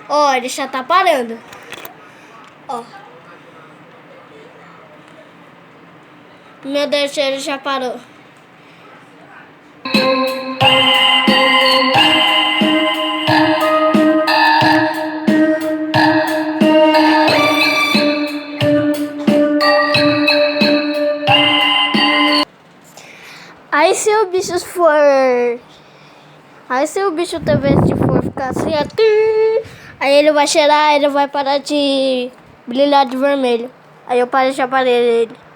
Ó, ele já tá parando. Ó. Meu Deus, ele já parou. Aí se o bicho for... Aí se o bicho talvez for ficar assim, aí ele vai cheirar, ele vai parar de brilhar de vermelho. Aí eu já parei ele.